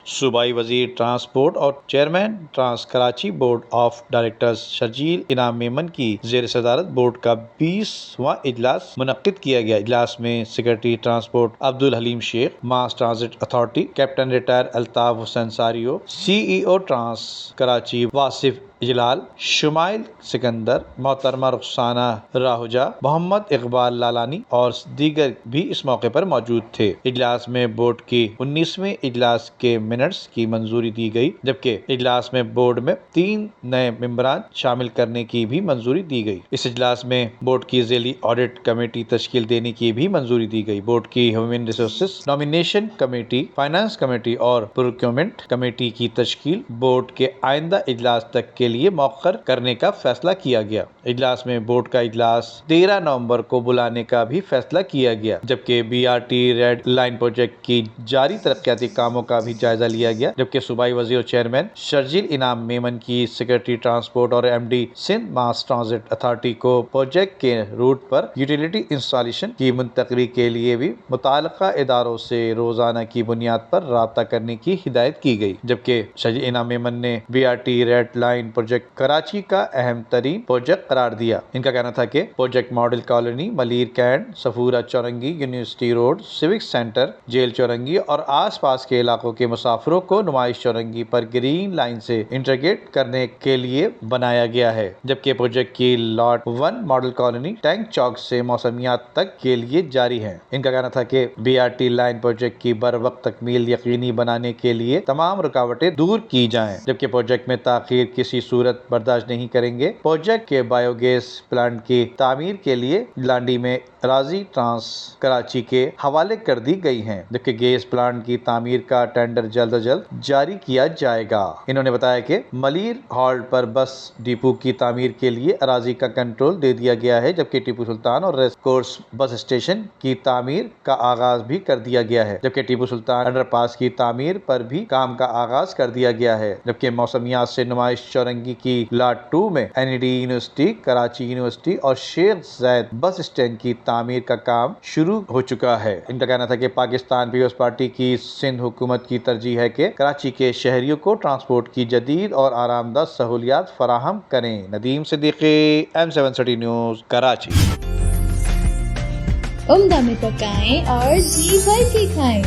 صوبائی وزیر ٹرانسپورٹ اور chairman Trans Karachi board of directors Sharjeel Inam Memon کی زیر صدارت بورڈ کا 20واں اجلاس منعقد کیا گیا۔ اجلاس میں secretary transport Abdul Halim Shaikh, mass transit authority captain retired Altaf Hussain Sario, C E O trans Karachi Wasif Ijlal, Shumail Sikandar, محترمہ رخسانہ راہجہ، محمد اقبال لالانی اور دیگر بھی اس موقع پر موجود تھے۔ اجلاس میں بورڈ کی 19ویں اجلاس کے منٹس کی منظوری دی گئی، جبکہ اجلاس میں بورڈ میں 3 نئے ممبران شامل کرنے کی بھی منظوری دی گئی۔ اس اجلاس میں بورڈ کی ذیلی آڈٹ کمیٹی تشکیل دینے کی بھی منظوری دی گئی۔ بورڈ کی human resources, nomination committee, finance committee اور پروکیورمنٹ کمیٹی کی تشکیل بورڈ کے آئندہ اجلاس تک کے لیے مؤخر کرنے کا فیصلہ کیا گیا۔ اجلاس میں بورڈ کا اجلاس 13 نومبر کو بلانے کا بھی فیصلہ کیا گیا، جبکہ B R T red line project کی جاری ترقیاتی کاموں کا بھی جائزہ لیا گیا، جبکہ صوبائی وزیر اور چیئرمین شرجیل انعام میمن کی سیکریٹری ٹرانسپورٹ اور M D Sindh mass transit authority کو پروجیکٹ کے روٹ پر یوٹیلیٹی انسٹالیشن کی منتقلی کے لیے بھی متعلقہ اداروں سے روزانہ کی بنیاد پر رابطہ کرنے کی ہدایت کی گئی، جبکہ شرجیل انعام میمن نے B R T red line project Karachi کا اہم ترین پروجیکٹ قرار دیا۔ ان کا کہنا تھا کہ project model colony, Malir cantt, Safoora Chowrangi, university road, civic center, jail Chowrangi اور آس پاس کے علاقوں کے مسافروں کو نمائش چورنگی پر گرین لائن سے انٹیگریٹ کرنے کے لیے بنایا گیا ہے، جبکہ پروجیکٹ کی لاٹ 1 ماڈل کالونی ٹینک چوک سے موسمیات تک کے لیے جاری ہے۔ ان کا کہنا تھا کہ B R T line project کی بروقت تکمیل یقینی بنانے کے لیے تمام رکاوٹیں دور کی جائیں، جبکہ پروجیکٹ میں تاخیر کسی صورت برداشت نہیں کریں گے۔ پروجیکٹ کے بایو گیس پلانٹ کی تعمیر کے لیے لانڈی میں اراضی ٹرانس کراچی کے حوالے کر دی گئی ہیں، جبکہ گیس پلانٹ کی تعمیر کا ٹینڈر جلد از جلد جاری کیا جائے گا۔ انہوں نے بتایا کہ ملیر ہالٹ پر بس ڈپو کی تعمیر کے لیے اراضی کا کنٹرول دے دیا گیا ہے، جبکہ ٹیپو سلطان اور ریس کورس بس اسٹیشن کی تعمیر کا آغاز بھی کر دیا گیا ہے، جبکہ ٹیپو سلطان انڈر پاس کی تعمیر پر بھی کام کا آغاز کر دیا گیا ہے، جبکہ موسمیات سے نمائش چورنگی کی لاٹ 2 میں N E D university, Karachi university اور شیخ زاید بس اسٹینڈ کی تعمیر کا کام شروع ہو چکا ہے۔ ان کا کہنا تھا کہ پاکستان پیپلز پارٹی کی سندھ حکومت کی ترجیح ہے کہ کراچی کے شہریوں کو ٹرانسپورٹ کی جدید اور آرام دہ سہولیات فراہم کریں۔ Nadeem Siddiqui, M7 city news, Karachi. عمدہ میں پکائیں اور جی بھر کے کھائیں۔